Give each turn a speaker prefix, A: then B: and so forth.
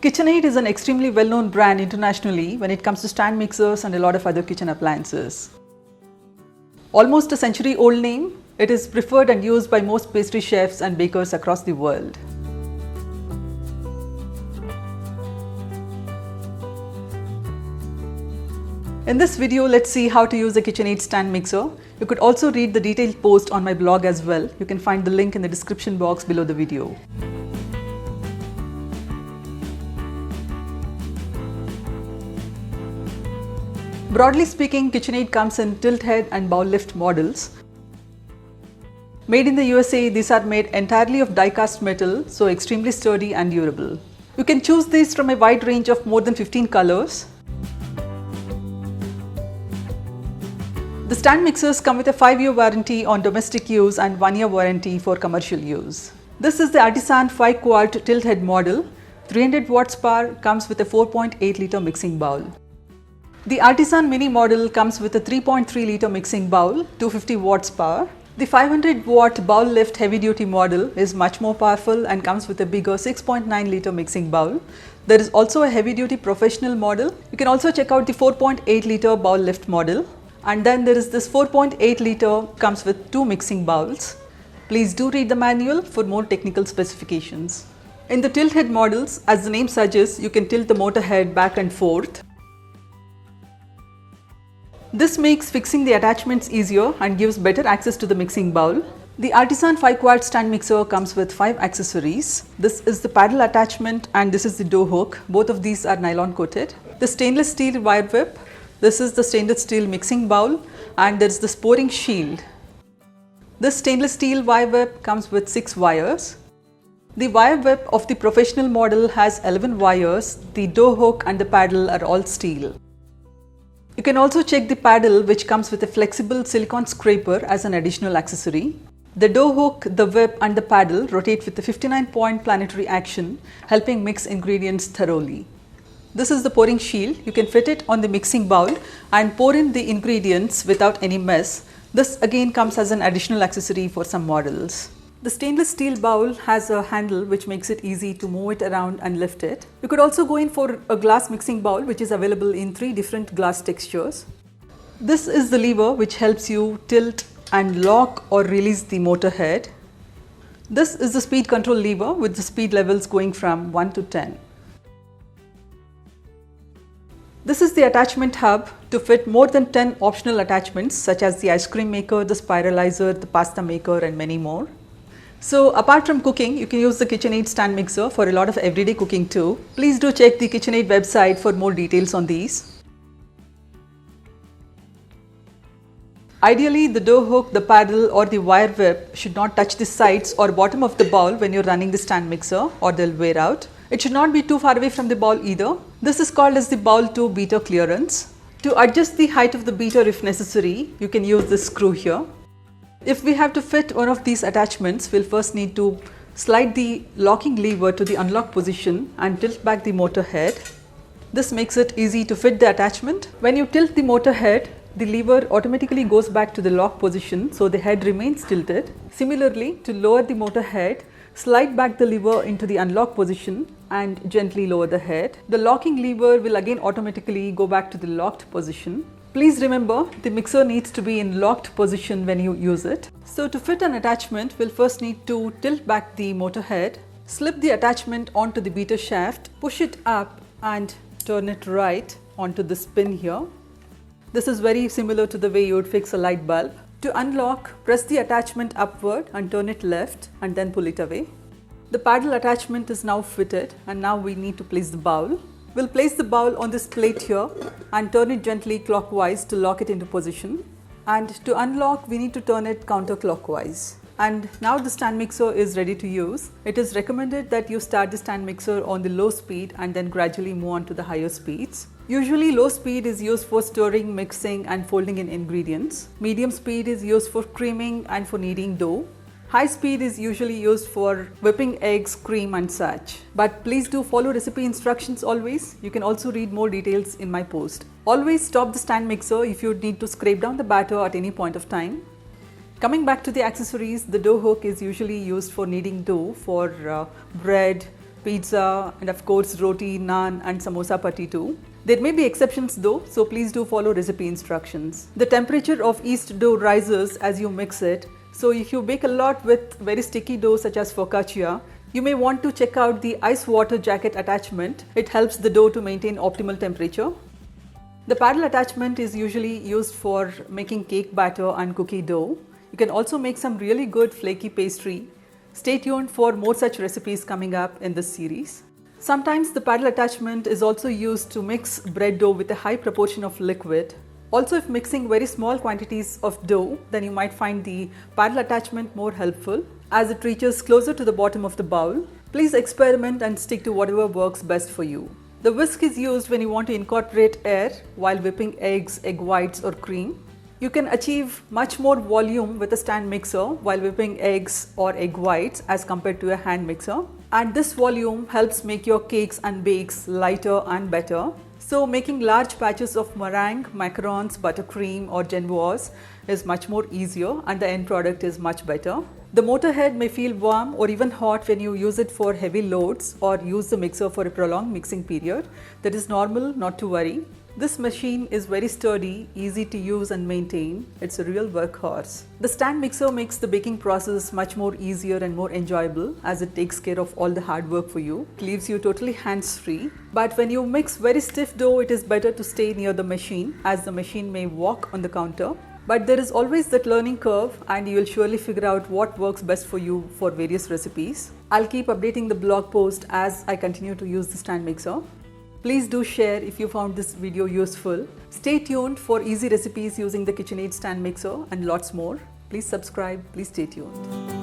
A: KitchenAid is an extremely well-known brand internationally when it comes to stand mixers and a lot of other kitchen appliances. Almost a century-old name, it is preferred and used by most pastry chefs and bakers across the world. In this video, let's see how to use a KitchenAid stand mixer. You could also read the detailed post on my blog as well. You can find the link in the description box below the video. Broadly speaking, KitchenAid comes in tilt head and bowl lift models. Made in the USA, these are made entirely of die-cast metal, so extremely sturdy and durable. You can choose these from a wide range of more than 15 colors. The stand mixers come with a 5-year warranty on domestic use and 1-year warranty for commercial use. This is the Artisan 5 Quart Tilt head model. 300 watts power, comes with a 4.8 litre mixing bowl. The Artisan mini model comes with a 3.3 litre mixing bowl, 250 watts power. The 500 watt bowl lift heavy duty model is much more powerful and comes with a bigger 6.9 litre mixing bowl. There is also a heavy duty professional model. You can also check out the 4.8 litre bowl lift model. And then there is this 4.8 litre, comes with 2 mixing bowls. Please do read the manual for more technical specifications. In the tilt head models, as the name suggests, you can tilt the motor head back and forth. This makes fixing the attachments easier and gives better access to the mixing bowl. The Artisan 5 Quart stand mixer comes with 5 accessories. This is the paddle attachment and this is the dough hook. Both of these are nylon coated. The stainless steel wire whip. This is the stainless steel mixing bowl and there is the pouring shield. This stainless steel wire whip comes with 6 wires. The wire whip of the professional model has 11 wires. The dough hook and the paddle are all steel. You can also check the paddle, which comes with a flexible silicone scraper as an additional accessory. The dough hook, the whip and the paddle rotate with a 59-point planetary action, helping mix ingredients thoroughly. This is the pouring shield. You can fit it on the mixing bowl and pour in the ingredients without any mess. This again comes as an additional accessory for some models. The stainless steel bowl has a handle which makes it easy to move it around and lift it. You could also go in for a glass mixing bowl which is available in 3 different glass textures. This is the lever which helps you tilt and lock or release the motor head. This is the speed control lever with the speed levels going from 1 to 10. This is the attachment hub to fit more than 10 optional attachments such as the ice cream maker, the spiralizer, the pasta maker and many more. So apart from cooking, you can use the KitchenAid stand mixer for a lot of everyday cooking too. Please do check the KitchenAid website for more details on these. Ideally, the dough hook, the paddle or the wire whip should not touch the sides or bottom of the bowl when you're running the stand mixer or they'll wear out. It should not be too far away from the bowl either. This is called as the bowl to beater clearance. To adjust the height of the beater if necessary, you can use this screw here. If we have to fit one of these attachments, we'll first need to slide the locking lever to the unlock position and tilt back the motor head. This makes it easy to fit the attachment. When you tilt the motor head, the lever automatically goes back to the lock position, so the head remains tilted. Similarly, to lower the motor head, slide back the lever into the unlock position and gently lower the head. The locking lever will again automatically go back to the locked position. Please remember, the mixer needs to be in locked position when you use it. So to fit an attachment, we'll first need to tilt back the motor head, slip the attachment onto the beater shaft, push it up and turn it right onto this pin here. This is very similar to the way you would fix a light bulb. To unlock, press the attachment upward and turn it left and then pull it away. The paddle attachment is now fitted and now we need to place the bowl. We'll place the bowl on this plate here and turn it gently clockwise to lock it into position. And to unlock, we need to turn it counterclockwise. And now the stand mixer is ready to use. It is recommended that you start the stand mixer on the low speed and then gradually move on to the higher speeds. Usually low speed is used for stirring, mixing and folding in ingredients. Medium speed is used for creaming and for kneading dough. High speed is usually used for whipping eggs, cream and such. But please do follow recipe instructions always. You can also read more details in my post. Always stop the stand mixer if you need to scrape down the batter at any point of time. Coming back to the accessories, the dough hook is usually used for kneading dough for bread, pizza, and of course roti, naan and samosa patti too. There may be exceptions though, so please do follow recipe instructions. The temperature of yeast dough rises as you mix it, so if you bake a lot with very sticky dough such as focaccia, you may want to check out the ice water jacket attachment. It helps the dough to maintain optimal temperature. The paddle attachment is usually used for making cake batter and cookie dough. You can also make some really good flaky pastry. Stay tuned for more such recipes coming up in this series. Sometimes the paddle attachment is also used to mix bread dough with a high proportion of liquid. Also, if mixing very small quantities of dough, then you might find the paddle attachment more helpful as it reaches closer to the bottom of the bowl. Please experiment and stick to whatever works best for you. The whisk is used when you want to incorporate air while whipping eggs, egg whites or cream. You can achieve much more volume with a stand mixer while whipping eggs or egg whites as compared to a hand mixer. And this volume helps make your cakes and bakes lighter and better. So making large patches of meringue, macarons, buttercream or genevoise is much more easier and the end product is much better. The motor head may feel warm or even hot when you use it for heavy loads or use the mixer for a prolonged mixing period. That is normal, not to worry. This machine is very sturdy, easy to use and maintain. It's a real workhorse. The stand mixer makes the baking process much more easier and more enjoyable as it takes care of all the hard work for you. It leaves you totally hands-free. But when you mix very stiff dough, it is better to stay near the machine as the machine may walk on the counter. But there is always that learning curve and you will surely figure out what works best for you for various recipes. I'll keep updating the blog post as I continue to use the stand mixer. Please do share if you found this video useful. Stay tuned for easy recipes using the KitchenAid Stand Mixer and lots more. Please subscribe, please stay tuned.